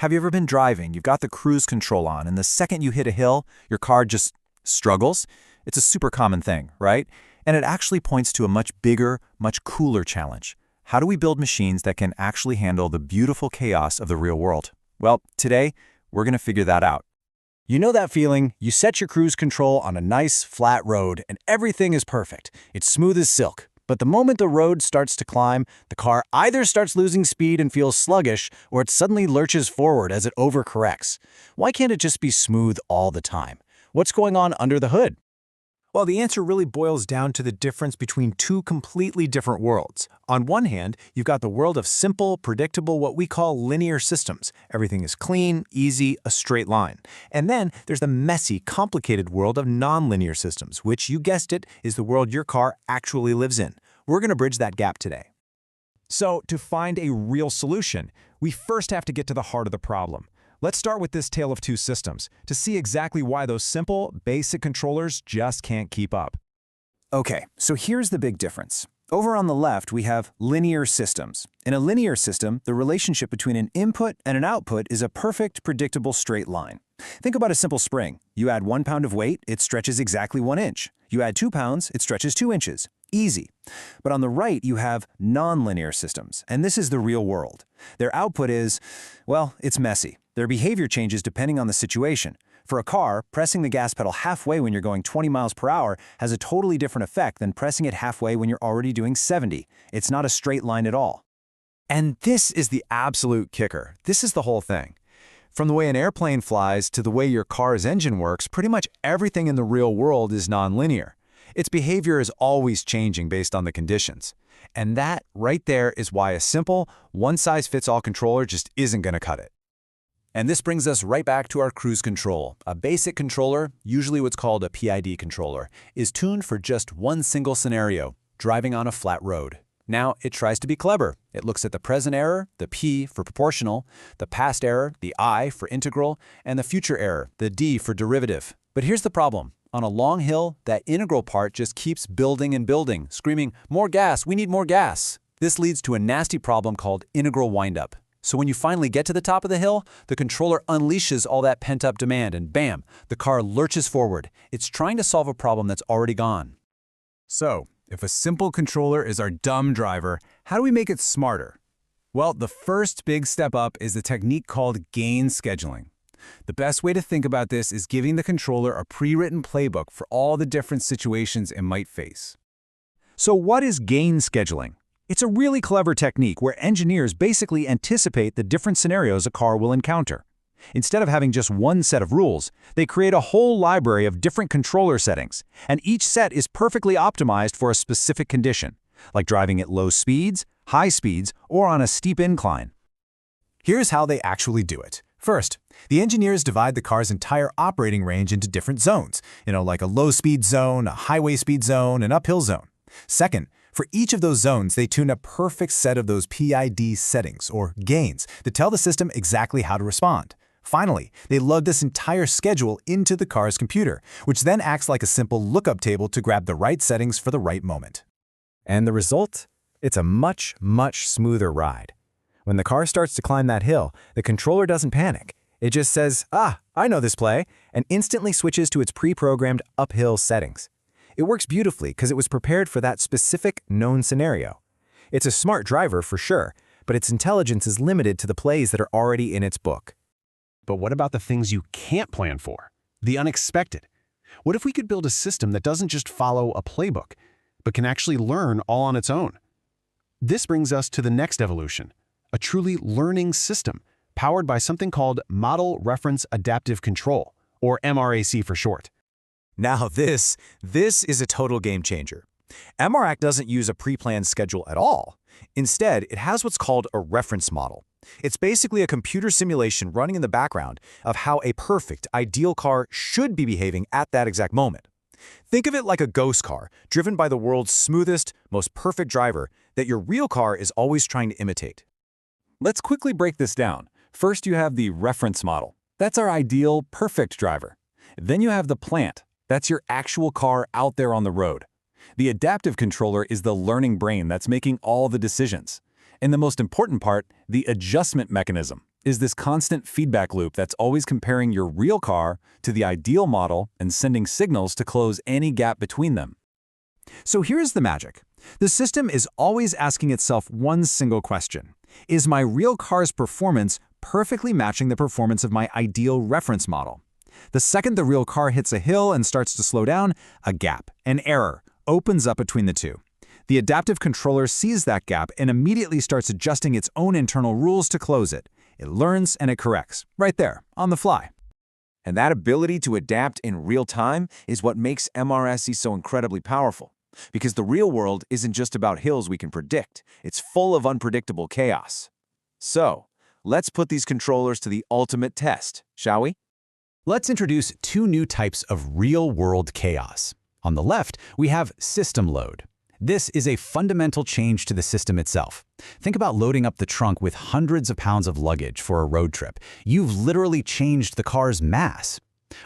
Have you ever been driving? You've got the cruise control on, and the second you hit a hill, your car just struggles? It's a super common thing, right? And it actually points to a much bigger, much cooler challenge. How do we build machines that can actually handle the beautiful chaos of the real world? Well, today, we're going to figure that out. You know that feeling? You set your cruise control on a nice, flat road, and everything is perfect. It's smooth as silk. But the moment the road starts to climb, the car either starts losing speed and feels sluggish, or it suddenly lurches forward as it overcorrects. Why can't it just be smooth all the time? What's going on under the hood? Well, the answer really boils down to the difference between two completely different worlds. On one hand, you've got the world of simple, predictable, what we call linear systems. Everything is clean, easy, a straight line. And then there's the messy, complicated world of nonlinear systems, which, you guessed it, is the world your car actually lives in. We're going to bridge that gap today. So, to find a real solution, we first have to get to the heart of the problem. Let's start with this tale of two systems to see exactly why those simple, basic controllers just can't keep up. Okay, so here's the big difference. Over on the left, we have linear systems. In a linear system, the relationship between an input and an output is a perfect, predictable straight line. Think about a simple spring. You add 1 pound of weight, it stretches exactly 1 inch. You add 2 pounds, it stretches 2 inches. Easy. But on the right, you have nonlinear systems, and this is the real world. Their output is, well, it's messy. Their behavior changes depending on the situation. For a car, pressing the gas pedal halfway when you're going 20 miles per hour has a totally different effect than pressing it halfway when you're already doing 70. It's not a straight line at all. And this is the absolute kicker. This is the whole thing. From the way an airplane flies to the way your car's engine works, pretty much everything in the real world is nonlinear. Its behavior is always changing based on the conditions. And that, right there, is why a simple, one-size-fits-all controller just isn't going to cut it. And this brings us right back to our cruise control. A basic controller, usually what's called a PID controller, is tuned for just one single scenario, driving on a flat road. Now, it tries to be clever. It looks at the present error, the P for proportional, the past error, the I for integral, and the future error, the D for derivative. But here's the problem. On a long hill, that integral part just keeps building and building, screaming, "More gas, we need more gas." This leads to a nasty problem called integral windup. So when you finally get to the top of the hill, the controller unleashes all that pent-up demand and bam, the car lurches forward. It's trying to solve a problem that's already gone. So, if a simple controller is our dumb driver, how do we make it smarter? Well, the first big step up is the technique called gain scheduling. The best way to think about this is giving the controller a pre-written playbook for all the different situations it might face. So what is gain scheduling? It's a really clever technique where engineers basically anticipate the different scenarios a car will encounter. Instead of having just one set of rules, they create a whole library of different controller settings, and each set is perfectly optimized for a specific condition, like driving at low speeds, high speeds, or on a steep incline. Here's how they actually do it. First, the engineers divide the car's entire operating range into different zones, like a low-speed zone, a highway speed zone, an uphill zone. Second, for each of those zones, they tune a perfect set of those PID settings, or gains, to tell the system exactly how to respond. Finally, they load this entire schedule into the car's computer, which then acts like a simple lookup table to grab the right settings for the right moment. And the result? It's a much, much smoother ride. When the car starts to climb that hill, the controller doesn't panic. It just says, I know this play, and instantly switches to its pre-programmed uphill settings. It works beautifully because it was prepared for that specific known scenario. It's a smart driver for sure, but its intelligence is limited to the plays that are already in its book. But what about the things you can't plan for? The unexpected? What if we could build a system that doesn't just follow a playbook, but can actually learn all on its own? This brings us to the next evolution, a truly learning system powered by something called Model Reference Adaptive Control, or MRAC for short. Now this is a total game changer. MRAC doesn't use a pre-planned schedule at all. Instead, it has what's called a reference model. It's basically a computer simulation running in the background of how a perfect, ideal car should be behaving at that exact moment. Think of it like a ghost car, driven by the world's smoothest, most perfect driver that your real car is always trying to imitate. Let's quickly break this down. First, you have the reference model. That's our ideal, perfect driver. Then you have the plant. That's your actual car out there on the road. The adaptive controller is the learning brain that's making all the decisions. And the most important part, the adjustment mechanism. is this constant feedback loop that's always comparing your real car to the ideal model and sending signals to close any gap between them. So here's the magic. The system is always asking itself one single question. Is my real car's performance perfectly matching the performance of my ideal reference model? The second the real car hits a hill and starts to slow down, a gap, an error, opens up between the two. The adaptive controller sees that gap and immediately starts adjusting its own internal rules to close it. It learns and it corrects, right there, on the fly. And that ability to adapt in real time is what makes MRAC so incredibly powerful. Because the real world isn't just about hills we can predict, it's full of unpredictable chaos. So, let's put these controllers to the ultimate test, shall we? Let's introduce two new types of real-world chaos. On the left, we have system load. This is a fundamental change to the system itself. Think about loading up the trunk with hundreds of pounds of luggage for a road trip. You've literally changed the car's mass.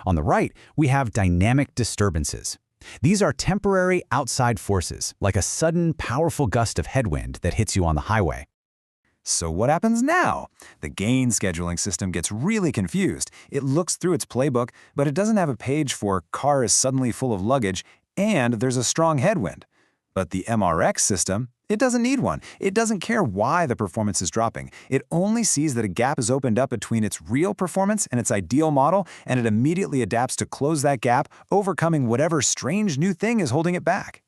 On the right, we have dynamic disturbances. These are temporary outside forces, like a sudden, powerful gust of headwind that hits you on the highway. So what happens now? The gain scheduling system gets really confused. It looks through its playbook, but it doesn't have a page for car is suddenly full of luggage and there's a strong headwind. But the MRAC system, it doesn't need one. It doesn't care why the performance is dropping. It only sees that a gap is opened up between its real performance and its ideal model, and it immediately adapts to close that gap, overcoming whatever strange new thing is holding it back.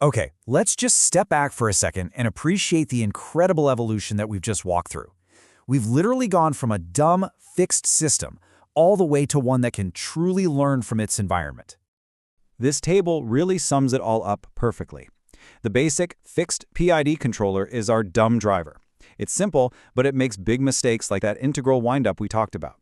Okay, let's just step back for a second and appreciate the incredible evolution that we've just walked through. We've literally gone from a dumb, fixed system all the way to one that can truly learn from its environment. This table really sums it all up perfectly. The basic, fixed PID controller is our dumb driver. It's simple, but it makes big mistakes like that integral windup we talked about.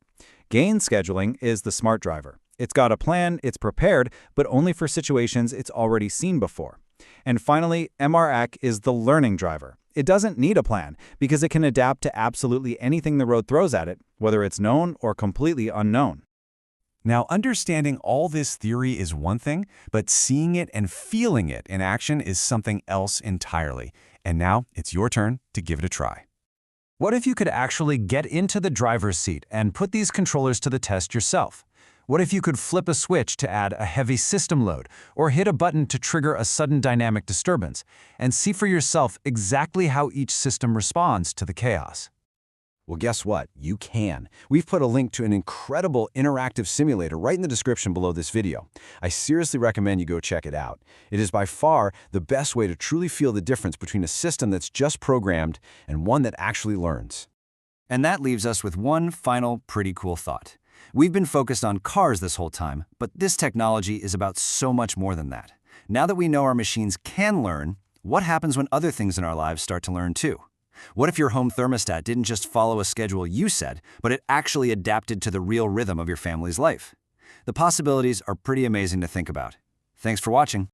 Gain scheduling is the smart driver. It's got a plan, it's prepared, but only for situations it's already seen before. And finally, MRAC is the learning driver. It doesn't need a plan because it can adapt to absolutely anything the road throws at it, whether it's known or completely unknown. Now, understanding all this theory is one thing, but seeing it and feeling it in action is something else entirely. And now, it's your turn to give it a try. What if you could actually get into the driver's seat and put these controllers to the test yourself? What if you could flip a switch to add a heavy system load, or hit a button to trigger a sudden dynamic disturbance, and see for yourself exactly how each system responds to the chaos? Well, guess what? You can. We've put a link to an incredible interactive simulator right in the description below this video. I seriously recommend you go check it out. It is by far the best way to truly feel the difference between a system that's just programmed and one that actually learns. And that leaves us with one final pretty cool thought. We've been focused on cars this whole time, but this technology is about so much more than that. Now that we know our machines can learn, what happens when other things in our lives start to learn too? What if your home thermostat didn't just follow a schedule you set, but it actually adapted to the real rhythm of your family's life? The possibilities are pretty amazing to think about. Thanks for watching.